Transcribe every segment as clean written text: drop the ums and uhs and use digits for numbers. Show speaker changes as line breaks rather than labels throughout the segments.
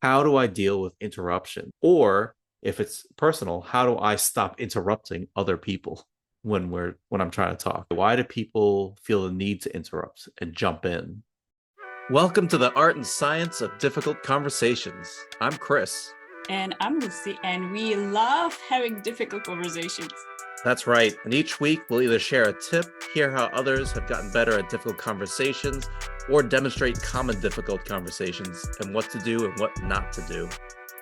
how do I deal with interruption? Or if it's personal, how do I stop interrupting other people when I'm trying to talk? Why do people feel the need to interrupt and jump in? Welcome to the art and science of difficult conversations. I'm Chris.
And I'm Lucie, and we love having difficult conversations.
That's right. And each week we'll either share a tip, hear how others have gotten better at difficult conversations, or demonstrate common difficult conversations and what to do and what not to do.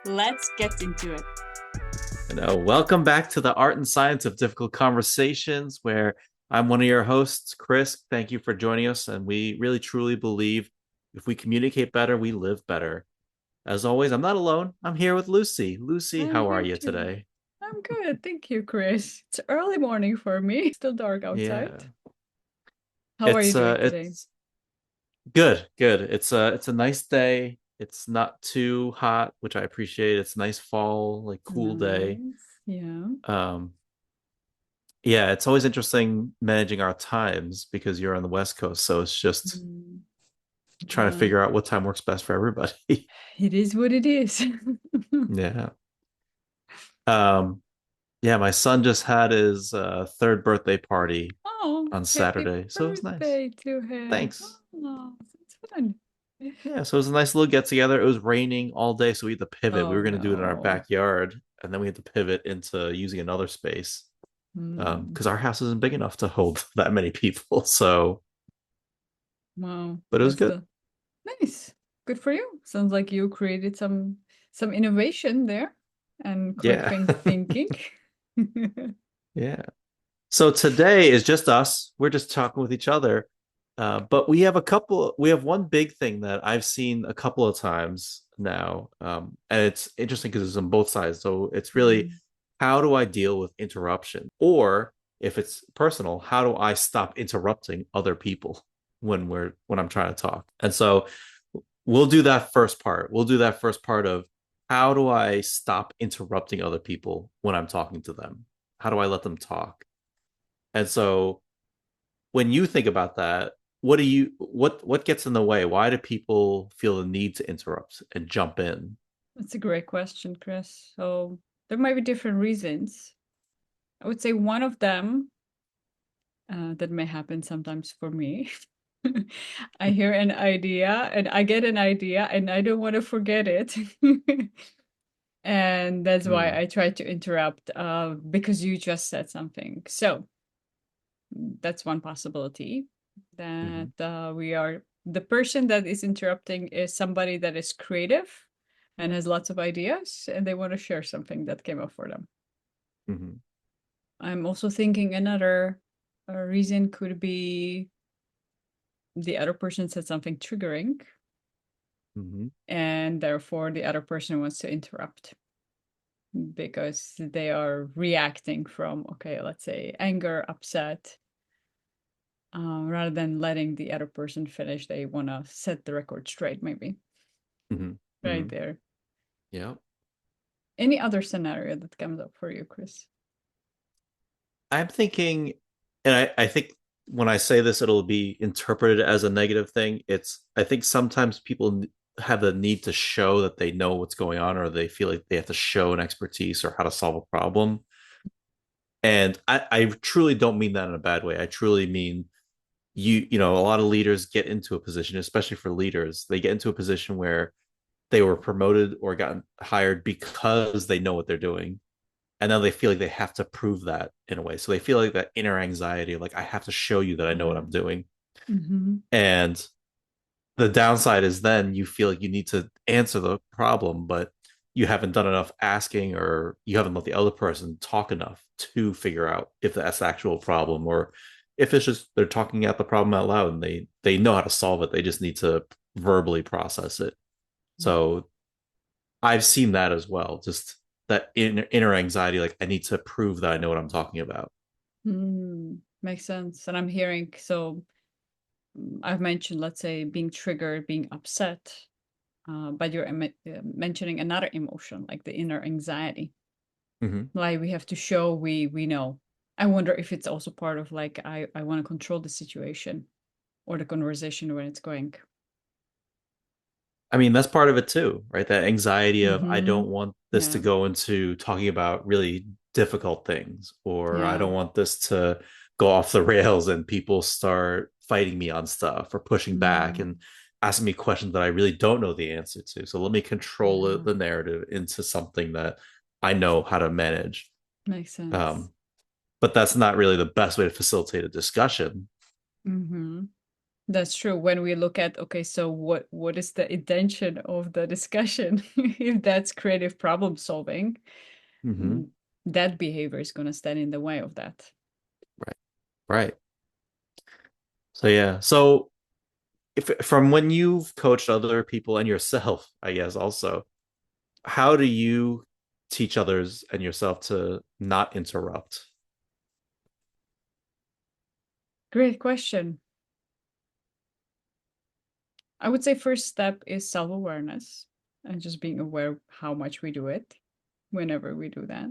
Let's get into it.
And welcome back to the art and science of difficult conversations, where I'm one of your hosts, Chris. Thank you for joining us. And we really truly believe if we communicate better, we live better. As always, I'm not alone. I'm here with Lucie. Lucie,
I'm
how are
here
you
too.
today?
I'm good. Thank you, Chris. It's early morning for me. Still dark outside.
Yeah.
How are you
It's
doing today?
it's good, good. It's a nice day. It's not too hot, which I appreciate. It's a nice fall, like cool day.
Nice. Yeah.
Um, yeah, it's always interesting managing our times because you're on the West Coast, so it's just
Mm,
trying to
yeah.
figure out what time works best for everybody.
It is what it is.
Yeah. Um, yeah, my son just had his third birthday party
Oh,
on
happy
Saturday, so it was nice.
birthday to him.
Thanks.
Oh, that's fun.
Yeah, so it was a nice little get together. It was raining all day, so we had to pivot. We
Oh,
were going to do it in our
no.
backyard, and then we had to pivot into using another space
Mm,
because our house isn't big enough to hold that many people. So,
wow.
but it was
That's
good.
the Nice. Good for you. Sounds like you created some innovation there and quick
Yeah,
thinking.
yeah. So today is just us. We're just talking with each other. But we have one big thing that I've seen a couple of times now. And it's interesting because it's on both sides. So it's really,
Mm.
how do I deal with interruption? Or if it's personal, how do I stop interrupting other people when I'm trying to talk? And so we'll do that first part. We'll do that first part of how do I stop interrupting other people when I'm talking to them? How do I let them talk? And so when you think about that, what gets in the way? Why do people feel the need to interrupt and jump in?
That's a great question, Chris. So there might be different reasons. I would say one of them that may happen sometimes for me. I hear an idea and I get an idea and I don't want to forget it. And that's why
Hmm.
I try to interrupt because you just said something. So that's one possibility that
Hmm.
we are the person that is interrupting is somebody that is creative and has lots of ideas and they want to share something that came up for them.
Hmm.
I'm also thinking another reason could be the other person said something triggering
Hmm.
and therefore the other person wants to interrupt because they are reacting from, okay, let's say anger, upset, rather than letting the other person finish. They want to set the record straight, maybe.
Hmm.
Right
Hmm.
there.
Yeah.
Any other scenario that comes up for you, Chris?
I'm thinking, and I think when I say this, it'll be interpreted as a negative thing. I think sometimes people have the need to show that they know what's going on, or they feel like they have to show an expertise or how to solve a problem. And I truly don't mean that in a bad way. I truly mean a lot of leaders get into a position, especially for leaders, they get into a position where they were promoted or gotten hired because they know what they're doing. And now they feel like they have to prove that in a way. So they feel like that inner anxiety, like I have to show you that I know what I'm doing.
Mm-hmm.
And the downside is then you feel like you need to answer the problem, but you haven't done enough asking, or you haven't let the other person talk enough to figure out if that's the actual problem, or if it's just they're talking out the problem out loud and they know how to solve it. They just need to verbally process it. So I've seen that as well. Just that inner anxiety, like I need to prove that I know what I'm talking about.
Mm, makes sense. And I'm hearing, so I've mentioned, let's say, being triggered, being upset, but you're mentioning another emotion, like the inner anxiety.
Mm-hmm.
Like we have to show we know. I wonder if it's also part of like I want to control the situation or the conversation when it's going.
I mean, that's part of it too, right? That anxiety of I
Mm-hmm.
don't want this to
Yeah.
go into talking about really difficult things, or I
Yeah.
don't want this to go off the rails and people start fighting me on stuff or pushing back
Mm,
and asking me questions that I really don't know the answer to. So let me control
yeah.
the narrative into something that I know how to manage.
Makes sense.
Um, but that's not really the best way to facilitate a discussion.
Mm-hmm. That's true. When we look at, okay, so what is the intention of the discussion? If that's creative problem solving,
Hmm.
mm, that behavior is going to stand in the way of that.
Right. Right. So yeah. So if from when you've coached other people and yourself, I guess also, how do you teach others and yourself to not interrupt?
Great question. I would say first step is self-awareness and just being aware of how much we do it whenever we do that.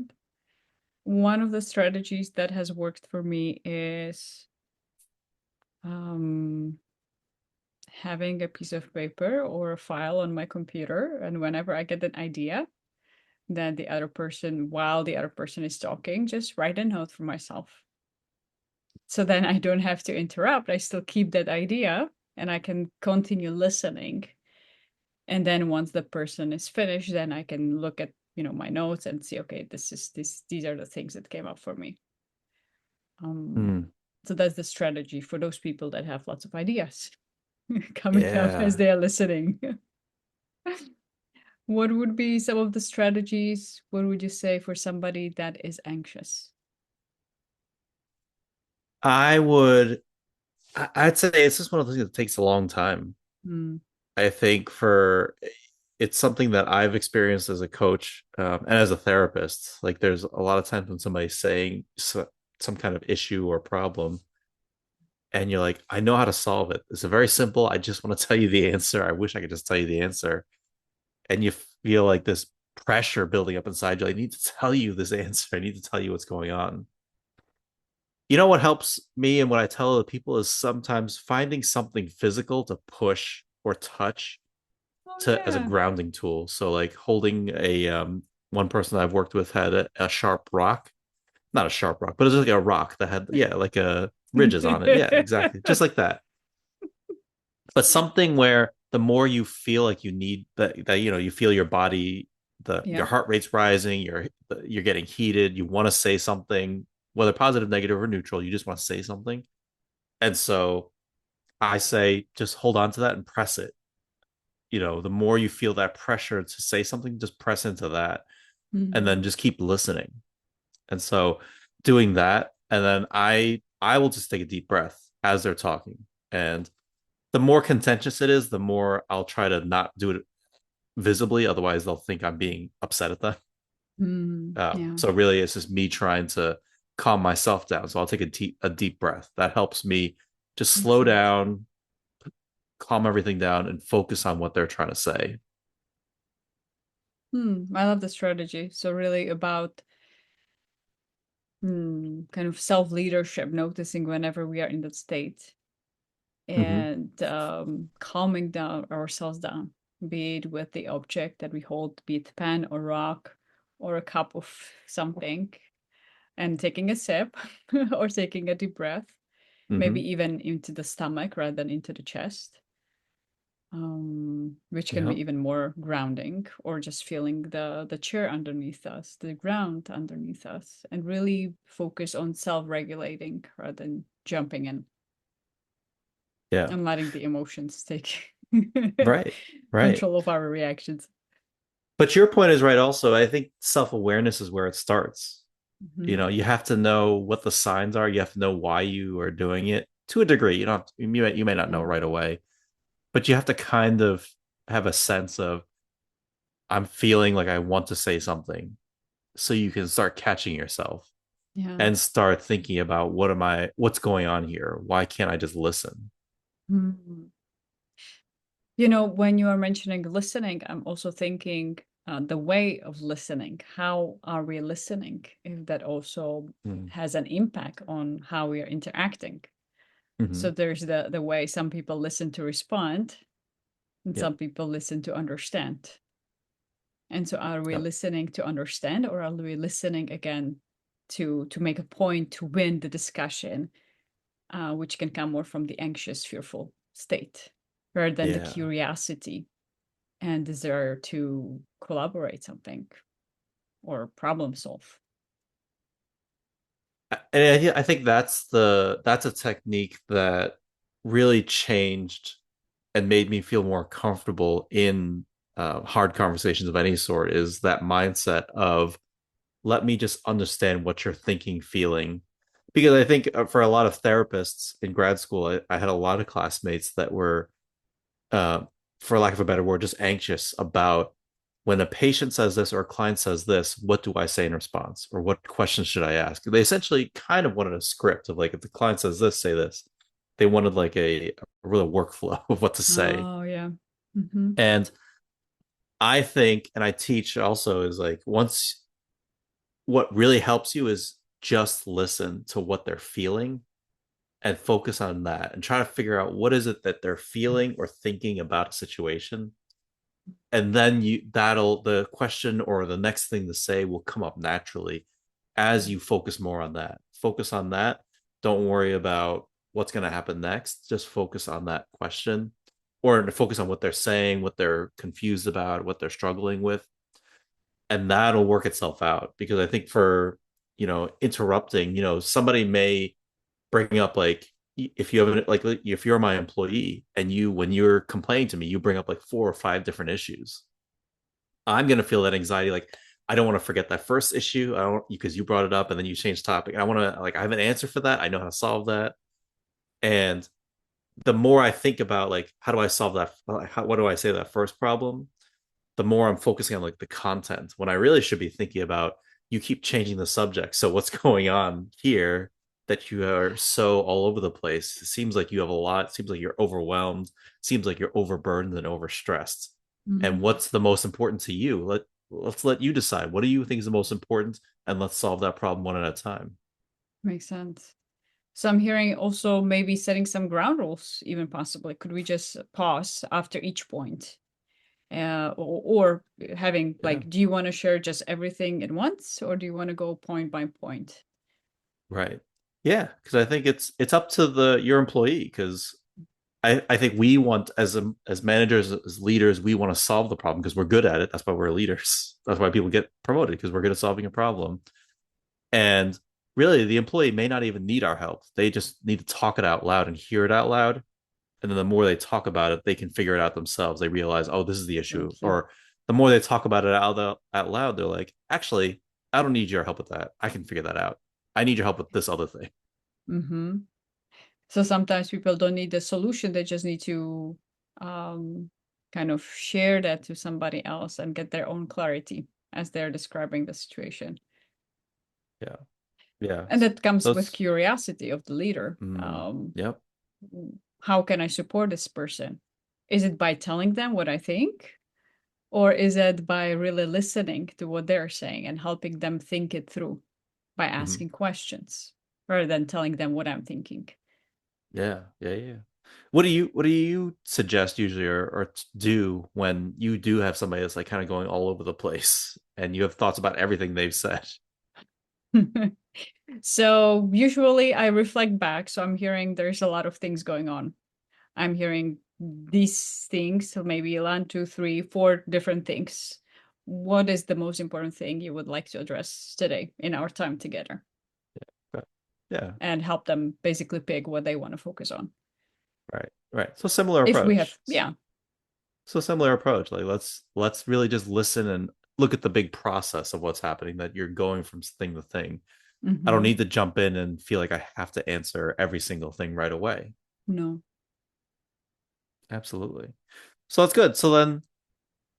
One of the strategies that has worked for me is um, having a piece of paper or a file on my computer. And whenever I get an idea, then the other person, while the other person is talking, just write a note for myself. So then I don't have to interrupt. I still keep that idea and I can continue listening. And then once the person is finished, then I can look at, my notes and see, okay, these are the things that came up for me. Um,
Hmm.
so that's the strategy for those people that have lots of ideas coming up as
Yeah.
they are listening. What would be some of the strategies? What would you say for somebody that is anxious?
I would, I'd say it's just one of those things that takes a long time.
Mm,
I think for it's something that I've experienced as a coach and as a therapist. Like there's a lot of times when somebody's saying some kind of issue or problem, and you're like, I know how to solve it. It's a very simple. I just want to tell you the answer. I wish I could just tell you the answer. And you feel like this pressure building up inside you. I need to tell you this answer. I need to tell you what's going on. You know what helps me and what I tell other people is sometimes finding something physical to push or touch
oh
to as a
yeah.
grounding tool. So like holding a one person I've worked with had a sharp rock, not a sharp rock, but it was like a rock that had like a ridges on it. Yeah, exactly. Just like that. But something where the more you feel like you need that you feel your body, the your
Yeah.
heart rate's rising, you're getting heated, you want to say something, whether positive, negative, or neutral, you just want to say something. And so I say just hold on to that and press it. The more you feel that pressure to say something, just press into that and then
Mhm.
just keep listening. And so doing that, and then I will just take a deep breath as they're talking. And the more contentious it is, the more I'll try to not do it visibly. Otherwise, they'll think I'm being upset at them.
Mm, yeah.
So really, it's just me trying to calm myself down. So I'll take a deep breath. That helps me just
Makes
slow
sense.
down, calm everything down, and focus on what they're trying to say.
I love the strategy. So really about kind of self-leadership, noticing whenever we are in that state
Mm-hmm.
and calming down ourselves down, be it with the object that we hold, be it pen or rock or a cup of something, and taking a sip or taking a deep breath, maybe
Mm-hmm.
even into the stomach rather than into the chest, which can
Yeah.
be even more grounding, or just feeling the chair underneath us, the ground underneath us, and really focus on self-regulating rather than jumping in
Yeah.
and letting the emotions take
Right. Right.
control of our reactions.
But your point is right also. I think self-awareness is where it starts.
Mhm.
You have to know what the signs are. You have to know why you are doing it to a degree. You may not know
Yeah.
right away, but you have to kind of have a sense of I'm feeling like I want to say something so you can start catching yourself
Yeah.
and start thinking about what's going on here? Why can't I just listen?
Mhm. When you are mentioning listening, I'm also thinking the way of listening. How are we listening? If that also
Mm-hmm.
has an impact on how we are interacting. So there's the way some people listen to respond, And
Yep.
some people listen to understand. And so are we
Yep.
listening to understand, or are we listening again to make a point to win the discussion, which can come more from the anxious, fearful state rather than the
Yeah.
curiosity and desire to collaborate something or problem solve.
And I think that's a technique that really changed and made me feel more comfortable in hard conversations of any sort is that mindset of let me just understand what you're thinking, feeling. Because I think for a lot of therapists in grad school, I had a lot of classmates that were, uh, for lack of a better word, just anxious about when a patient says this or a client says this, what do I say in response? Or what questions should I ask? They essentially kind of wanted a script of like, if the client says this, say this. They wanted like a real workflow of what to say.
Oh, yeah. Mm-hmm.
And I think, and I teach also, is like once what really helps you is just listen to what they're feeling and focus on that and try to figure out what is it that they're feeling or thinking about a situation. And then that'll the question or the next thing to say will come up naturally as you focus more on that. Focus on that. Don't worry about what's going to happen next. Just focus on that question or focus on what they're saying, what they're confused about, what they're struggling with, and that'll work itself out. Because I think for, interrupting, somebody may bring up like, if you have like if you're my employee and when you're complaining to me, you bring up like 4 or 5 different issues. I'm gonna feel that anxiety. Like I don't want to forget that first issue. I don't because you brought it up and then you changed topic. I want to like I have an answer for that. I know how to solve that. And the more I think about like how do I solve that? What do I say that first problem? The more I'm focusing on like the content when I really should be thinking about you keep changing the subject. So what's going on here that you are so all over the place? It seems like you have a lot. It seems like you're overwhelmed. It seems like you're overburdened and overstressed. And
Mm-hmm.
what's the most important to you? Let's let you decide. What do you think is the most important? And let's solve that problem one at a time.
Makes sense. So I'm hearing also maybe setting some ground rules, even possibly. Could we just pause after each point? Or having
Yeah.
like, do you want to share just everything at once, or do you want to go point by point?
Right. Yeah, because I think it's up to the your employee because I think we want as managers as leaders we want to solve the problem because we're good at it. That's why we're leaders. That's why people get promoted because we're good at solving a problem. And really, the employee may not even need our help. They just need to talk it out loud and hear it out loud. And then the more they talk about it, they can figure it out themselves. They realize, oh, this is the issue.
Exactly.
Or the more they talk about it out loud, they're like, actually, I don't need your help with that. I can figure that out. I need your help with this other thing.
Mm-hmm. So sometimes people don't need the solution; they just need to um, kind of share that to somebody else and get their own clarity as they're describing the situation.
Yeah. Yeah.
And that comes
So
with
it's,
curiosity of the leader.
yep.
How can I support this person? Is it by telling them what I think? Or is it by really listening to what they're saying and helping them think it through by
Mm-hmm.
asking questions rather than telling them what I'm thinking?
Yeah, yeah, yeah. What do you suggest usually or do when you do have somebody that's like kind of going all over the place and you have thoughts about everything they've said?
So usually I reflect back. So I'm hearing there's a lot of things going on. I'm hearing these things, so maybe one, two, three, four different things. What is the most important thing you would like to address today in our time together?
Okay. Yeah,
And help them basically pick what they want to focus on.
right, right. So similar
If we have,
approach.
yeah.
So similar approach. Like let's really just listen and look at the big process of what's happening that you're going from thing to thing. I don't
Mm-hmm.
need to jump in and feel like I have to answer every single thing right away.
No.
Absolutely. So that's good. So then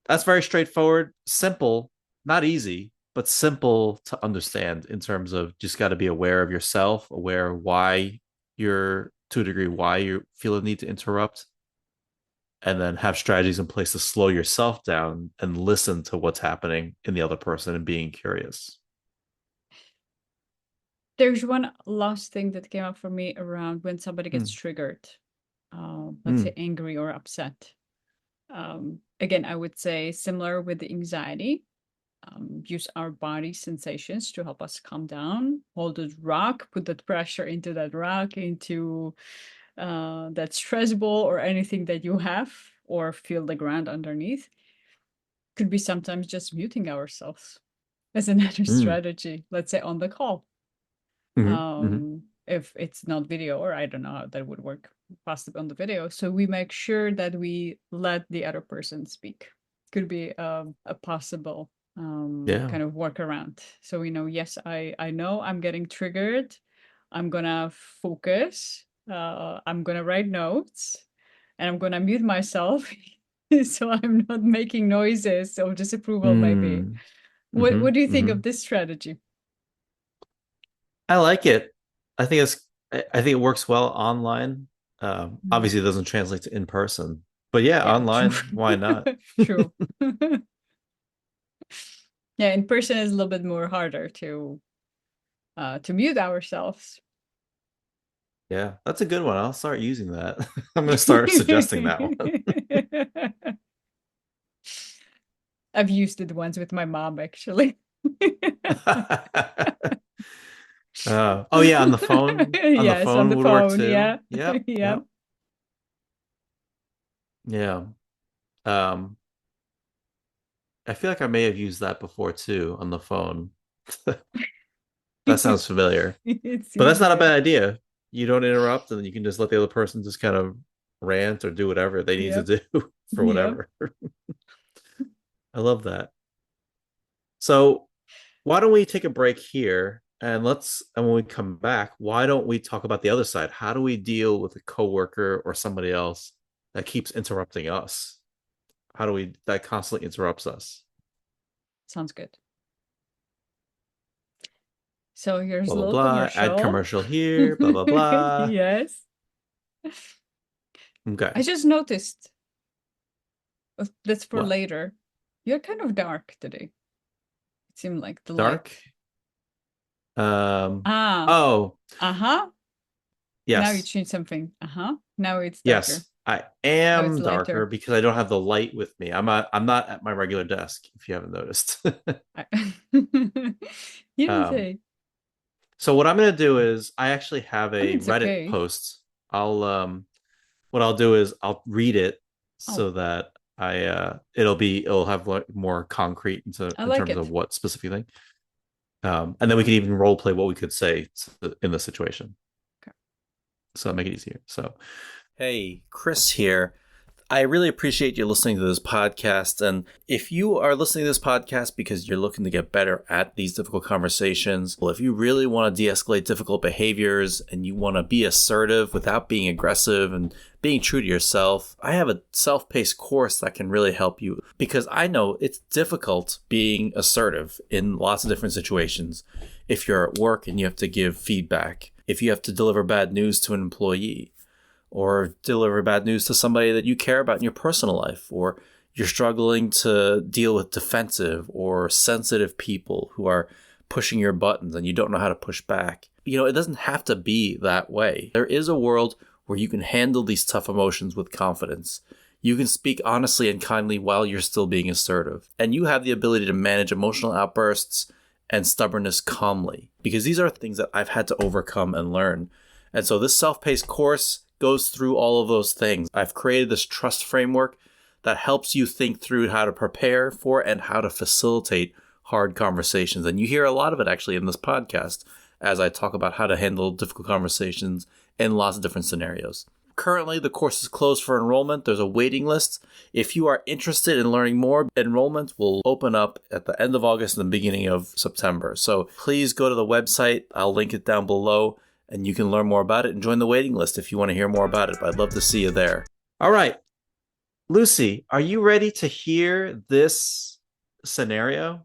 that's very straightforward, simple, not easy, but simple to understand in terms of just got to be aware of yourself, aware why you're to a degree why you feel the need to interrupt, and then have strategies in place to slow yourself down and listen to what's happening in the other person and being curious.
There's one last thing that came up for me around when somebody gets
Mm,
triggered, let's say
mm,
angry or upset. Again, I would say similar with the anxiety. Use our body sensations to help us calm down. Hold a rock, put that pressure into that rock, into that stress ball or anything that you have, or feel the ground underneath. Could be sometimes just muting ourselves as another
Mm,
strategy, let's say on the call.
hmm hmm
If it's not video, or I don't know how that would work possibly on the video. So we make sure that we let the other person speak. Could be a possible
Yeah.
kind of workaround. So we know, yes, I know I'm getting triggered. I'm gonna focus. I'm gonna write notes, and I'm gonna mute myself so I'm not making noises of disapproval. Maybe.
Mm,
What do you think
hmm
of this strategy?
I like it. I think I think it works well online.
Mm.
Obviously, it doesn't translate to in person, but yeah,
Yeah, true.
online, why not?
True. Yeah, in person is a little bit more harder to mute ourselves.
Yeah, that's a good one. I'll start using that. I'm going to start suggesting that one.
I've used it once with my mom actually.
Oh yeah, on the phone. On the
Yes, on
phone
the
would work
phone.
too.
Yeah.
Yep,
Yeah.
yep, yeah. Um, I feel like I may have used that before too on the phone. That sounds familiar.
It
But
seems
that's not a
good.
bad idea. You don't interrupt, and you can just let the other person just kind of rant or do whatever they need to
Yep.
do for
Yep.
whatever. I love that. So why don't we take a break here and when we come back, why don't we talk about the other side? How do we deal with a coworker or somebody else that keeps interrupting us? How do we that constantly interrupts us?
Sounds good. So here's
Blah
a
blah
little
blah. Add
commercial.
commercial here. Blah blah blah.
Yes. I
Okay.
just noticed, that's for
What?
later. You're kind of dark today. It seemed like the light.
Dark? Um.
Ah,
Oh,
uh-huh. Now you
yes.
changed something. Uh-huh. Now it's darker.
Yes, I
Now it's
am darker
lighter.
because I don't have the light with me. I'm not at my regular desk, if you haven't noticed.
I you didn't
um,
say.
so what I'm gonna do is I actually have
I mean,
a
it's
Reddit
okay.
post. I'll what I'll do is I'll read it
Oh,
so that it'll have like more concrete
I
in
like
terms of
it.
what specific thing. And then we can even role play what we could say in the situation.
Okay.
So make it easier. So hey, Chris here. I really appreciate you listening to this podcast. And if you are listening to this podcast because you're looking to get better at these difficult conversations, well, if you really want to de escalate difficult behaviors and you want to be assertive without being aggressive and being true to yourself, I have a self paced course that can really help you because I know it's difficult being assertive in lots of different situations. If you're at work and you have to give feedback, if you have to deliver bad news to an employee, or deliver bad news to somebody that you care about in your personal life, or you're struggling to deal with defensive or sensitive people who are pushing your buttons and you don't know how to push back. It doesn't have to be that way. There is a world where you can handle these tough emotions with confidence. You can speak honestly and kindly while you're still being assertive. And you have the ability to manage emotional outbursts and stubbornness calmly, because these are things that I've had to overcome and learn. And so this self-paced course goes through all of those things. I've created this trust framework that helps you think through how to prepare for and how to facilitate hard conversations. And you hear a lot of it actually in this podcast as I talk about how to handle difficult conversations in lots of different scenarios. Currently, the course is closed for enrollment. There's a waiting list. If you are interested in learning more, enrollment will open up at the end of August and the beginning of September. So please go to the website. I'll link it down below and you can learn more about it and join the waiting list if you want to hear more about it. But I'd love to see you there. All right. Lucie, are you ready to hear this scenario?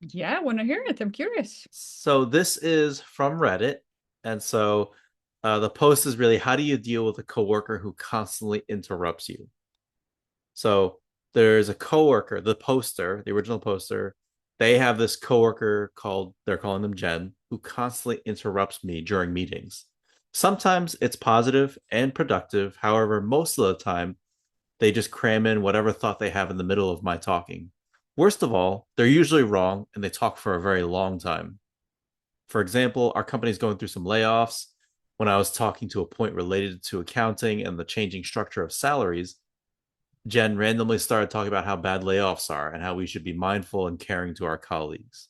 Yeah, I want to hear it. I'm curious.
So this is from Reddit. And so the post is really, how do you deal with a coworker who constantly interrupts you? So there's a coworker, the poster, the original poster. They have this coworker they're calling them Jen, who constantly interrupts me during meetings. Sometimes it's positive and productive. However, most of the time, They just cram in whatever thought they have in the middle of my talking. Worst of all, they're usually wrong and they talk for a very long time. For example, our company's going through some layoffs. When I was talking to a point related to accounting and the changing structure of salaries, Jen randomly started talking about how bad layoffs are and how we should be mindful and caring to our colleagues.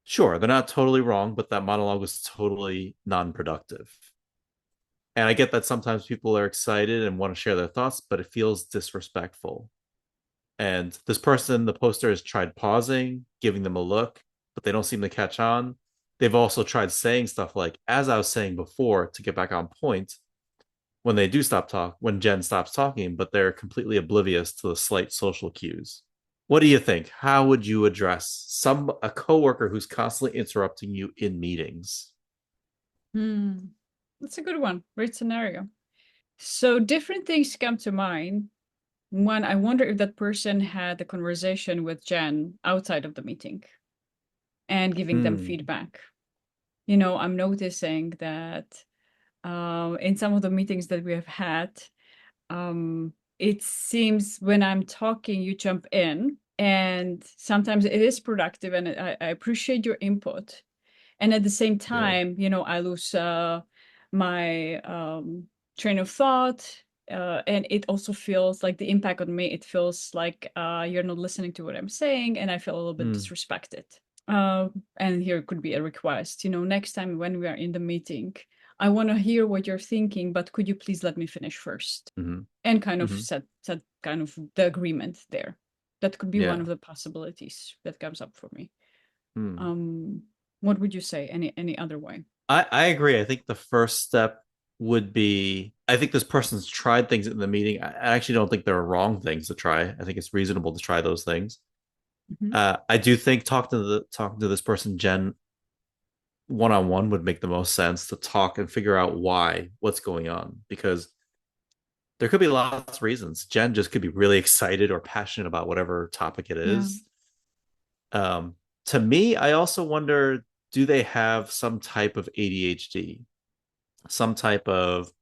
Sure, they're not totally wrong, but that monologue was totally non productive. And I get that sometimes people are excited and want to share their thoughts, but it feels disrespectful. And this person, the poster, has tried pausing, giving them a look, but they don't seem to catch on. They've also tried saying stuff like, as I was saying before, to get back on point when they do stop talk, when Jen stops talking, but they're completely oblivious to the slight social cues. What do you think? How would you address a coworker who's constantly interrupting you in meetings?
Hmm. That's a good one. Great scenario. So different things come to mind. One, I wonder if that person had a conversation with Jen outside of the meeting and giving them
Hmm.
feedback. I'm noticing that in some of the meetings that we have had, it seems when I'm talking, you jump in, and sometimes it is productive, and I appreciate your input. And at the same
Yeah.
time, I lose my train of thought. And it also feels like the impact on me, it feels like you're not listening to what I'm saying, and I feel a little bit
Hmm.
disrespected. And here could be a request, next time when we are in the meeting, I want to hear what you're thinking, but could you please let me finish first?
Hmm.
And kind of
Hmm.
set kind of the agreement there. That could be one
Yeah.
of the possibilities that comes up for me.
Hmm.
Um, what would you say? Any other way?
I agree. I think the first step would be I think this person's tried things in the meeting. I actually don't think there are wrong things to try. I think it's reasonable to try those things.
Hmm.
I do think talking to this person, Jen, one on one would make the most sense to talk and figure out what's going on because there could be lots of reasons. Jen just could be really excited or passionate about whatever topic it
Yeah.
is. Um, to me, I also wonder, do they have some type of ADHD, some type of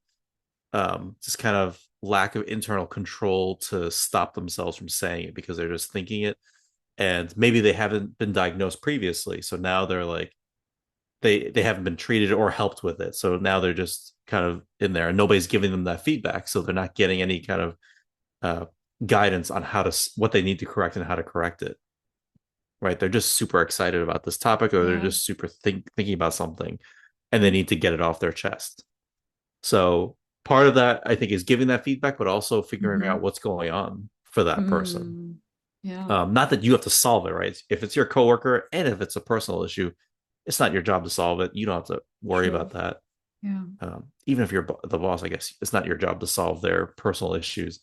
just kind of lack of internal control to stop themselves from saying it because they're just thinking it, and maybe they haven't been diagnosed previously, so now they're like they haven't been treated or helped with it, so now they're just kind of in there and nobody's giving them that feedback, so they're not getting any kind of uh, guidance on what they need to correct and how to correct it. Right, they're just super excited about this topic or they're
Yeah.
just super thinking about something and they
Yeah.
need to get it off their chest. So part of that I think is giving that feedback but also figuring out
Hmm.
what's going on for that person.
Mm. Yeah.
Not that you have to solve it, right? If it's your coworker and if it's a personal issue, it's not your job to solve it. You don't have to worry
True.
about that.
Yeah.
Even if you're the boss, I guess it's not your job to solve their personal issues.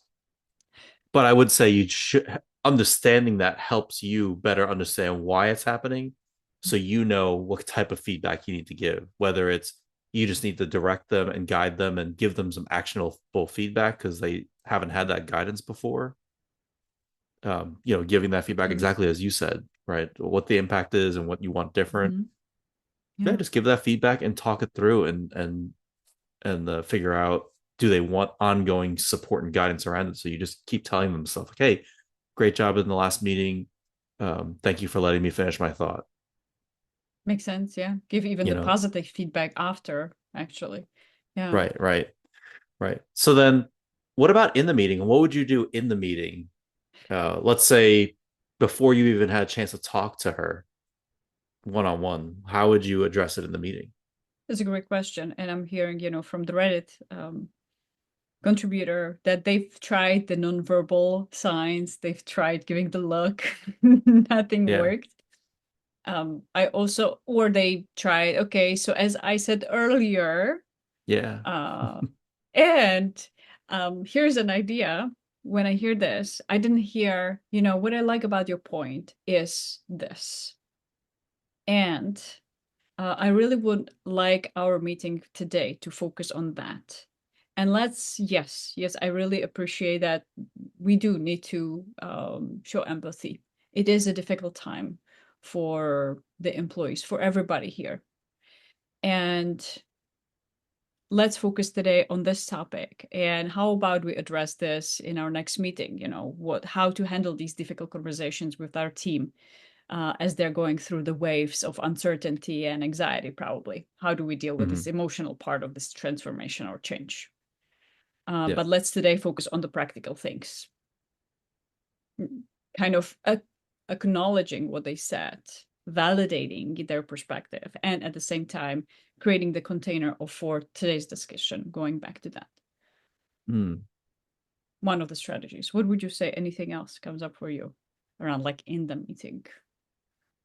But I would say you should understanding that helps you better understand why it's happening, so you know what type of feedback you need to give. Whether it's you just need to direct them and guide them and give them some actionable feedback because they haven't had that guidance before. Giving that feedback
Mm.
exactly as you said, right? What the impact is and what you want different.
Hmm.
Yeah,
Yeah.
just give that feedback and talk it through and figure out, do they want ongoing support and guidance around it. So you just keep telling them stuff like, hey, great job in the last meeting. Thank you for letting me finish my thought.
Makes sense. Yeah. Give even
You
the
know,
positive feedback after, actually. Yeah.
right, right, right. So then what about in the meeting? What would you do in the meeting? Let's say before you even had a chance to talk to her one on one, how would you address it in the meeting?
That's a great question. And I'm hearing, from the Reddit contributor that they've tried the nonverbal signs, they've tried giving the look, nothing
Yeah,
worked. I also, or they tried, okay, so as I said earlier,
yeah.
uh, and here's an idea. When I hear this, I didn't hear, what I like about your point is this. And I really would like our meeting today to focus on that. And yes, I really appreciate that we do need to show empathy. It is a difficult time for the employees, for everybody here. And let's focus today on this topic, and how about we address this in our next meeting? How to handle these difficult conversations with our team as they're going through the waves of uncertainty and anxiety. Probably, how do we deal with
Hmm.
this emotional part of this transformation or change?
Yeah.
But let's today focus on the practical things, kind of acknowledging what they said, validating their perspective, and at the same time creating the container for today's discussion. Going back to that,
Mm.
one of the strategies. What would you say? Anything else comes up for you around like in the meeting?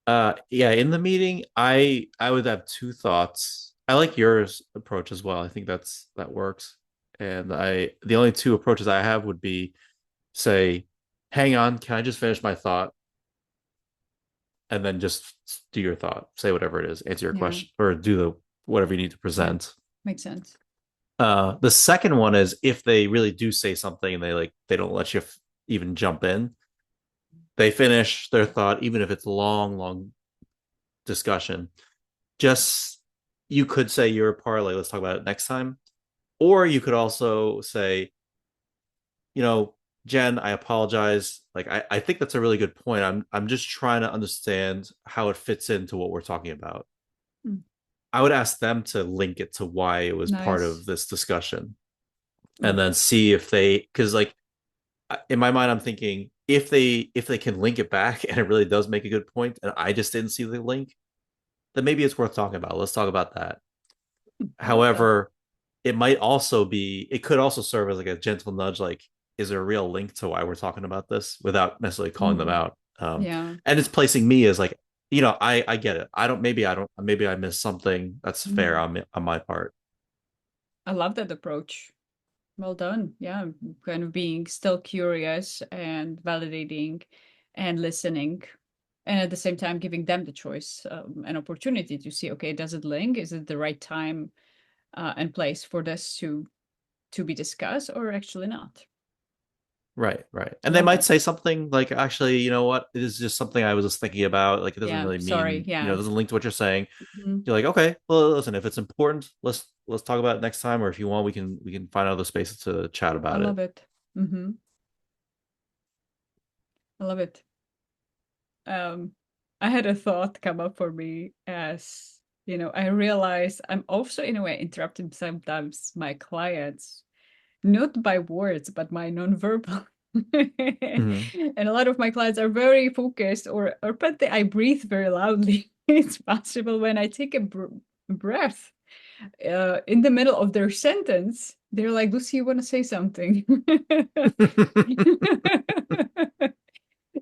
Yeah, in the meeting, I would have two thoughts. I like yours approach as well. I think that works. And the only two approaches I have would be say, hang on, can I just finish my thought? And then just do your thought, say whatever it is, answer your
Yeah,
question, or do the whatever you need to
yeah,
present.
makes sense.
The second one is if they really do say something and they don't let you even jump in, they finish their thought, even if it's long discussion. Just you could say you're a parlay. Let's talk about it next time. Or you could also say, you know, Jen, I apologize. Like I think that's a really good point. I'm just trying to understand how it fits into what we're talking about.
Mm,
I would ask them to link it to why it was part of
nice.
this discussion and
Mm,
then see if they because like in my mind I'm thinking if they can link it back and it really does make a good point and I just didn't see the link, then maybe it's worth talking about. Let's talk about that.
I love that.
However, it could also serve as like a gentle nudge, like, is there a real link to why we're talking about this without necessarily calling them
Mhm.
out?
Yeah.
And it's placing me as like, I get it. Maybe I missed something. That's fair
Mm.
on my part.
I love that approach. Well done. Yeah, kind of being still curious and validating and listening. And at the same time, giving them the choice, an opportunity to see, okay, does it link? Is it the right time and place for this to be discussed, or actually not?
Right, right.
I
And they
love
might
that.
say something like, actually, you know what? It is just something I was just thinking about. Like, it doesn't
Yeah,
really
sorry.
mean, it
Yeah.
doesn't link to what you're saying.
Mhm.
You're like, okay, well, listen, if it's important, let's talk about it next time. Or if you want, we can find other spaces to chat
I
about it.
love it. Hmm. I love it. Um, I had a thought come up for me as, I realized I'm also in a way interrupting sometimes my clients, not by words, but my nonverbal.
Hmm.
And a lot of my clients are very focused, or but I breathe very loudly. It's possible when I take a breath in the middle of their sentence, they're like, Lucy, you want to say something?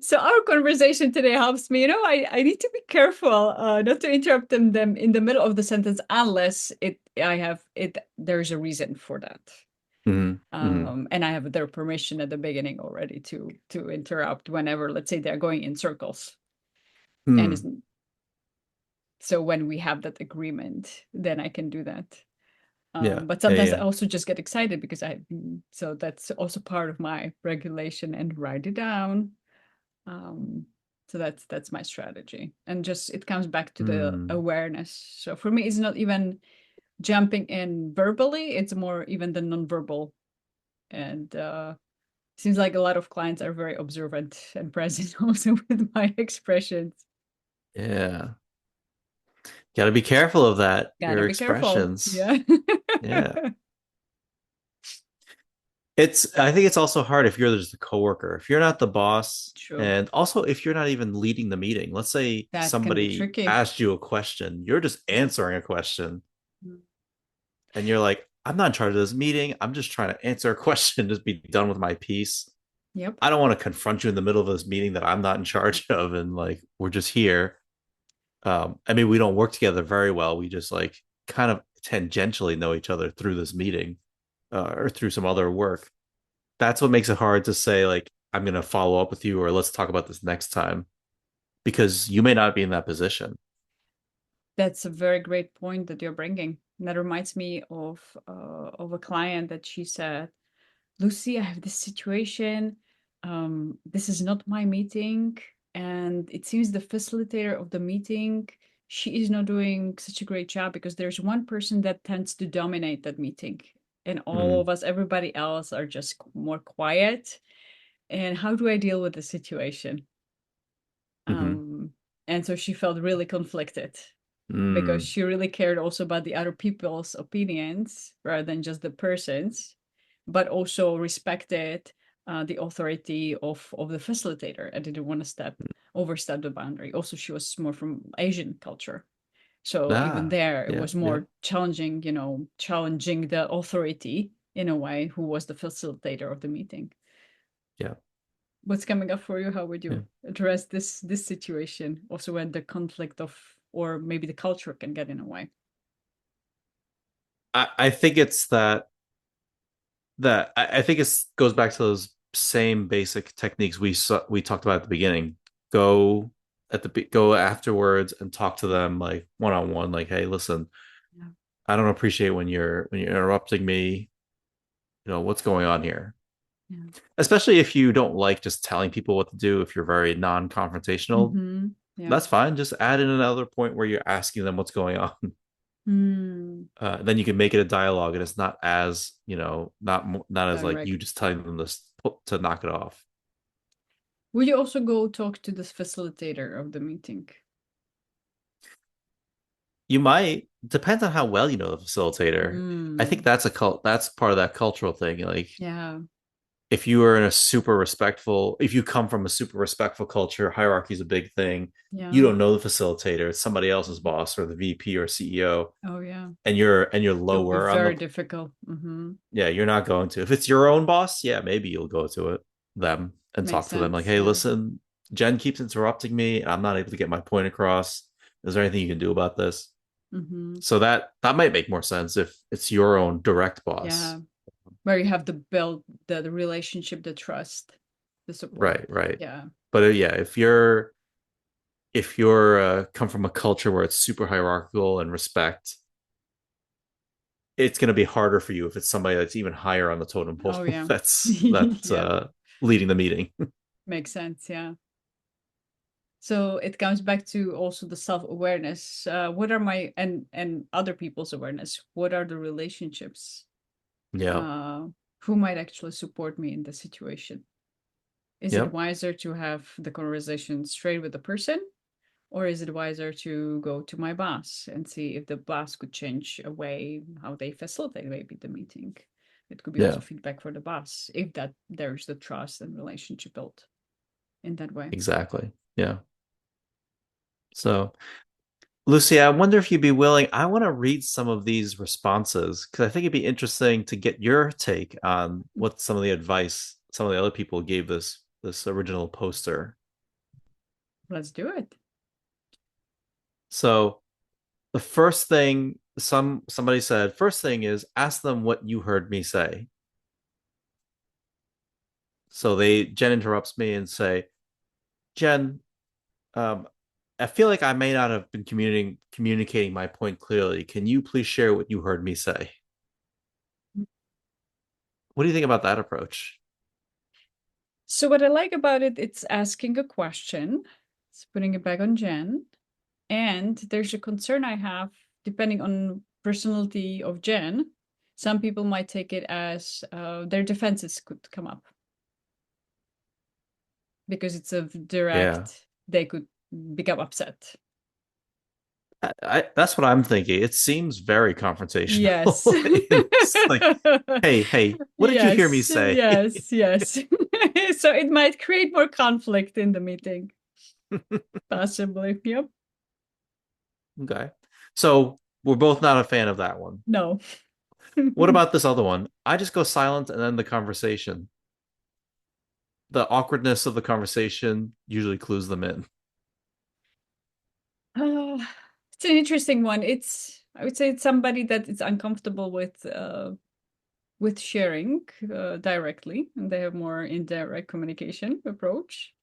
So our conversation today helps me. I need to be careful not to interrupt them in the middle of the sentence unless there's a reason for that.
Hmm. Hmm.
And I have their permission at the beginning already to interrupt whenever, let's say, they're going in circles. And
Hmm.
so when we have that agreement, then I can do that.
Yeah.
But
Yeah.
sometimes I
Yeah.
also just get excited because so that's also part of my regulation and write it down. Um, so that's my strategy. And just it comes back to the
Hmm.
awareness. So for me, it's not even jumping in verbally, it's more even the nonverbal. And seems like a lot of clients are very observant and present also with my expressions.
Yeah. Got to be careful of that.
Gotta
Your
be careful.
expressions.
Yeah.
Yeah. I think it's also hard if you're just a coworker. If you're not the boss,
True.
and also if you're not even leading the meeting. Let's say
That can be
somebody
tricky.
asked you a question, you're just answering a question,
Mm.
and you're like, I'm not in charge of this meeting. I'm just trying to answer a question, just be done with my piece.
Yep.
I don't want to confront you in the middle of this meeting that I'm not in charge of, and like we're just here. I mean, we don't work together very well. We just like kind of tangentially know each other through this meeting, or through some other work. That's what makes it hard to say like I'm going to follow up with you or let's talk about this next time because you may not be in that position.
That's a very great point that you're bringing. And that reminds me of a client that she said, Lucy, I have this situation. This is not my meeting, and it seems the facilitator of the meeting she is not doing such a great job because there's one person that tends to dominate that meeting, and all
Mm,
of us, everybody else, are just more quiet. And how do I deal with the situation?
mm-hmm,
Um, and so she felt really conflicted because
mm,
she really cared also about the other people's opinions rather than just the person's, but also respected the authority of the facilitator and didn't want to overstep the boundary. Also, she was more from Asian culture. So even
ah,
there, it
yeah,
was
yeah,
more challenging, challenging the authority in a way who was the facilitator of the meeting.
yeah,
What's coming up for you? How would
yeah.
you address this situation? Also, when the conflict of, or maybe the culture can get in a way.
I think it's I think it goes back to those same basic techniques we talked about at the beginning. Go go afterwards and talk to them like one on one. Like, hey, listen,
Yeah.
I don't appreciate when you're interrupting me. You know what's going on here.
Yeah.
Especially if you don't like just telling people what to do. If you're very non-confrontational,
Mm-hmm. Yeah.
that's fine. Just add in another point where you're asking them what's going on.
Hmm.
Then you can make it a dialogue, and it's not as not as like
Direct.
you just telling them to knock it off.
Would you also go talk to the facilitator of the meeting?
You might depends on how well you know the facilitator. I think
Mm.
that's part of that cultural thing. Like
Yeah.
if you are in a super respectful, if you come from a super respectful culture, hierarchy is a big thing. You
Yeah.
don't know the facilitator; it's somebody else's boss or the VP or CEO,
Oh, yeah.
and you're
It would be
lower on the
very difficult. Mm-hmm.
yeah, you're not going to. If it's your own boss, yeah, maybe you'll go to them and
Makes
talk to them like,
sense.
hey,
Yeah.
listen, Jen keeps interrupting me. I'm not able to get my point across. Is there anything you can do about this?
Mm-hmm.
So that might make more sense if it's your own direct boss.
Yeah. Where you have to build the relationship, the trust, the support.
Right, right.
Yeah.
But yeah, if you're come from a culture where it's super hierarchical and respect, it's going to be harder for you if it's somebody that's even higher on the totem
Oh,
pole
yeah.
that's
Yeah.
leading the meeting.
Makes sense. Yeah. So it comes back to also the self-awareness. What are my and other people's awareness? What are the relationships?
Yeah,
Uh, who might actually support me in the situation? Is it
yep,
wiser to have the conversation straight with the person, or is it wiser to go to my boss and see if the boss could change a way how they facilitate maybe the meeting? It could be also
yeah,
feedback for the boss if that there's the trust and relationship built in that way.
exactly. Yeah. So Lucy, I wonder if you'd be willing. I want to read some of these responses because I think it'd be interesting to get your take on what some of the advice some of the other people gave this original poster.
Let's do it.
So the first thing somebody said, first thing is ask them what you heard me say. So they Jen interrupts me and say, Jen, um, I feel like I may not have been communicating my point clearly. Can you please share what you heard me say? What do you think about that approach?
So what I like about it, it's asking a question. It's putting it back on Jen. And there's a concern I have, depending on personality of Jen. Some people might take it as their defenses could come up because it's a
Yeah.
direct, they could become upset.
That's what I'm thinking. It seems very
Yes.
confrontational. It's like, hey, what did you hear me
Yes,
say?
yes, yes. So it might create more conflict in the meeting, possibly. Yep.
Okay. So we're both not a fan of that one.
No.
What about this other one? I just go silent and end the conversation. The awkwardness of the conversation usually clues them in.
Uh, it's an interesting one. I would say it's somebody that is uncomfortable with sharing directly, and they have more indirect communication approach.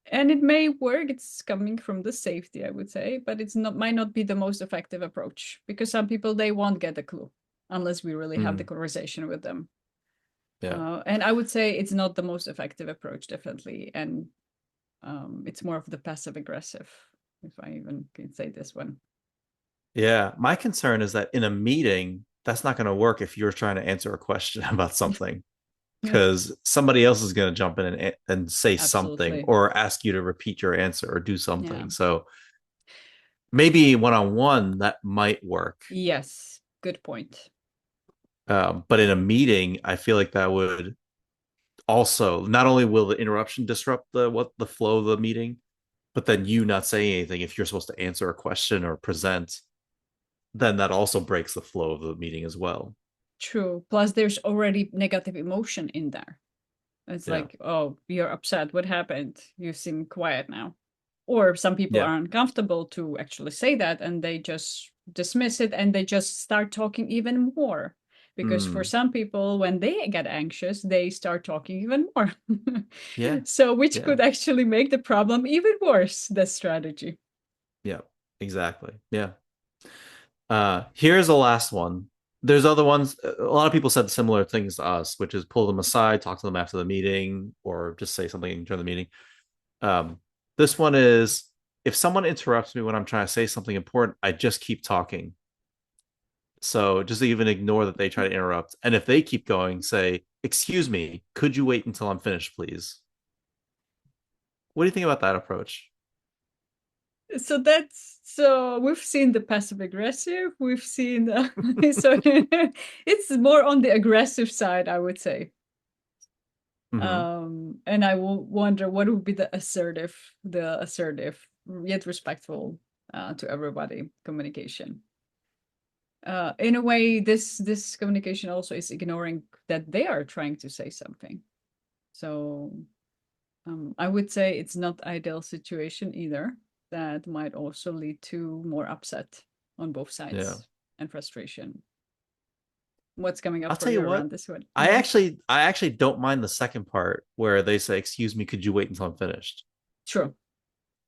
And it may work. It's coming from the safety, I would say, but it's not might not be the most effective approach because some people they won't get a clue unless we really have the
Mm,
conversation with them.
yeah.
And I would say it's not the most effective approach, definitely, and it's more of the passive aggressive. if I even can say this one.
Yeah, my concern is that in a meeting, that's not going to work if you're trying to answer a question about something, because somebody else is going to jump in and say something
Absolutely.
or ask you to repeat your answer or do
Yeah.
something. So maybe one on one that might work.
Yes. Good point.
But in a meeting, I feel like that would also not only will the interruption disrupt the flow of the meeting, but then you not saying anything if you're supposed to answer a question or present, then that also breaks the flow of the meeting as well.
True. Plus, there's already negative emotion in there. It's
Yeah.
like, oh, you're upset. What happened? You seem quiet now. Or some people
Yeah.
are uncomfortable to actually say that and they just dismiss it and they just start talking even more. Because for
Mm.
some people, when they get anxious, they start talking even more.
Yeah.
So, which
Yeah.
could actually make the problem even worse, the strategy.
Yeah. Exactly. Yeah. Here's the last one. There's other ones. A lot of people said similar things to us, which is pull them aside, talk to them after the meeting, or just say something during the meeting. Um, this one is if someone interrupts me when I'm trying to say something important, I just keep talking. So just even ignore that they try to interrupt. And if they keep going, say, "Excuse me, could you wait until I'm finished, please?" What do you think about that approach?
So we've seen the passive aggressive, we've seen so it's more on the aggressive side, I would say.
Mm-hmm.
And I will wonder what would be the assertive yet respectful to everybody communication. In a way, this communication also is ignoring that they are trying to say something. So I would say it's not ideal situation either. That might also lead to more upset on both
Yeah.
sides and frustration. What's coming up
I'll
for
tell
you
you what.
around this one?
I
Mhm.
actually I actually don't mind the second part where they say, "Excuse me, could you wait until I'm finished?"
True.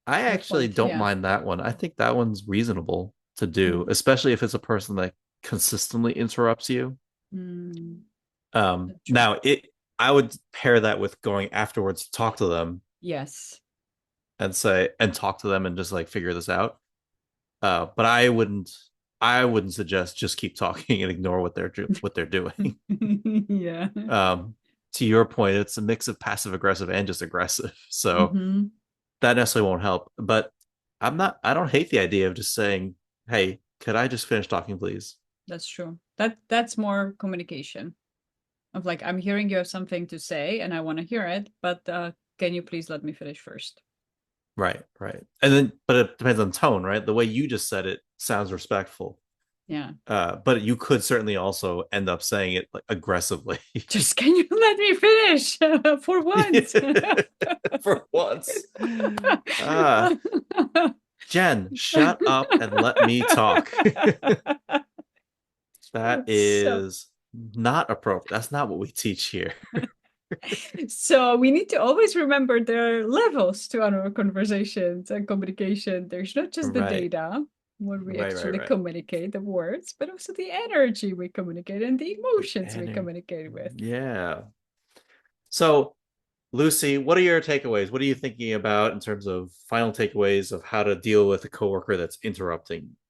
I
Good
actually
point.
don't
Yeah.
mind that one. I think that one's reasonable to do,
Mm.
especially if it's a person that consistently interrupts you.
Mm. True.
Now it I would pair that with going afterwards to talk to them
Yes.
and say and talk to them and just like figure this out. But I wouldn't suggest just keep talking and ignore what they're doing.
Yeah.
Um, to your point, it's a mix of passive aggressive and just aggressive. So
Hmm.
that necessarily won't help. But I don't hate the idea of just saying, "Hey, could I just finish talking, please?"
That's true. That's more communication of like I'm hearing you have something to say and I want to hear it, but can you please let me finish first?
Right, right. And then, but it depends on tone, right? The way you just said it sounds respectful.
Yeah.
But you could certainly also end up saying it like aggressively.
Just can you let me finish for once?
For once. Uh, Jen, shut up and let me talk. That
so
is not appropriate. That's not what we teach here.
so we need to always remember there are levels to our conversations and communication. There's not just the
Right.
data, what we
Right, right,
actually
right.
communicate, the words, but also the energy we communicate and the
The
emotions we
energy.
communicate with.
Yeah. So, Lucy, what are your takeaways? What are you thinking about in terms of final takeaways of how to deal with a coworker that's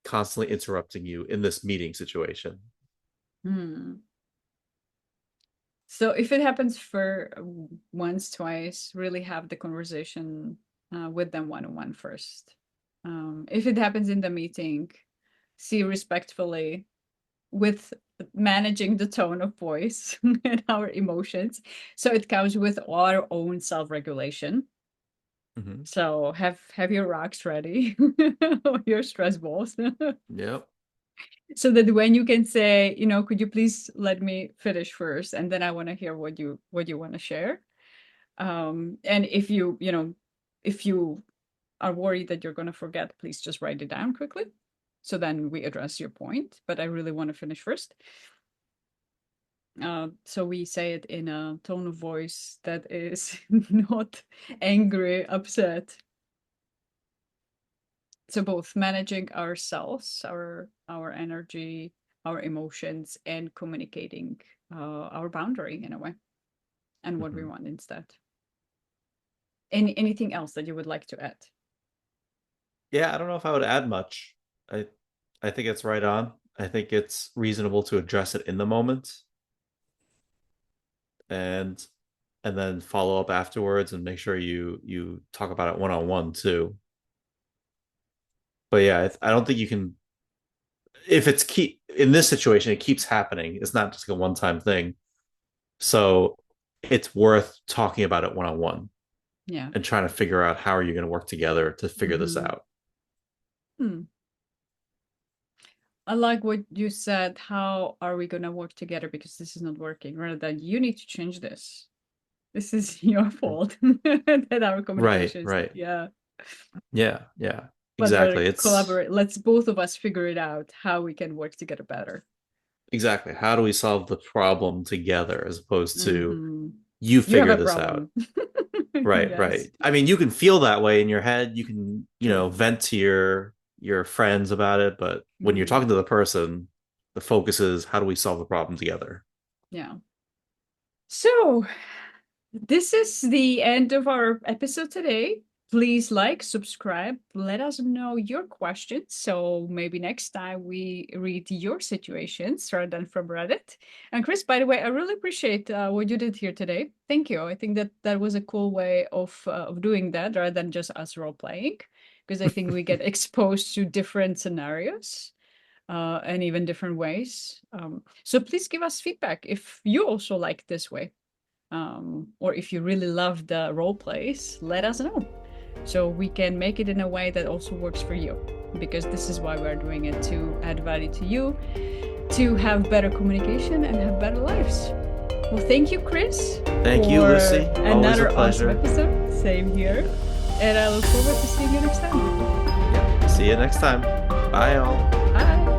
constantly interrupting you in this meeting situation?
Hmm. So if it happens for once, twice, really have the conversation with them one on one first. If it happens in the meeting, see respectfully with managing the tone of voice and our emotions. So it comes with our own self-regulation.
Hmm.
So have your rocks ready, or your stress balls,
Yep.
so that when you can say, could you please let me finish first, and then I want to hear what you want to share. And if you are worried that you're going to forget, please just write it down quickly. So then we address your point, but I really want to finish first. So we say it in a tone of voice that is not angry, upset. So both managing ourselves, our energy, our emotions, and communicating our boundary in a way and what we
Hmm.
want instead. Anything else that you would like to add?
Yeah, I don't know if I would add much. I I think it's right on. I think it's reasonable to address it in the moment and then follow up afterwards and make sure you talk about it one on one too. But yeah, I don't think you can if it's keep in this situation it keeps happening. It's not just like a one time thing. So it's worth talking about it one on one
Yeah.
and trying to figure out how are you going to work together to figure this
Hmm.
out.
Hmm. I like what you said. How are we gonna work together because this is not working? Rather than you need to change this. This is your fault that our
Right,
communication is
right.
yeah.
Yeah, yeah.
But rather
Exactly. It's
collaborate. Let's both of us figure it out how we can work together better.
exactly how do we solve the problem together as opposed to
Hmm.
you
You have
figure
a
this out.
problem.
Right,
Yes.
right. I mean, you can feel that way in your head. You can,
True.
vent to your friends about it, but when you're
Hmm.
talking to the person, the focus is how do we solve the problem together?
Yeah. So this is the end of our episode today. Please like, subscribe, let us know your questions. So maybe next time we read your situations rather than from Reddit. And Chris, by the way, I really appreciate what you did here today. Thank you. I think that that was a cool way of doing that rather than just us role playing, because I think we get exposed to different scenarios and even different ways. So please give us feedback if you also like this way. Or if you really love the role plays, let us know so we can make it in a way that also works for you. Because this is why we're doing it, to add value to you, to have better communication and have better lives. Well, thank you, Chris,
Thank you,
for
Lucy. Always a
another awesome
pleasure.
episode. Same here. And I look forward to seeing you next time.
Yep. See you next time. Bye, all.
Bye.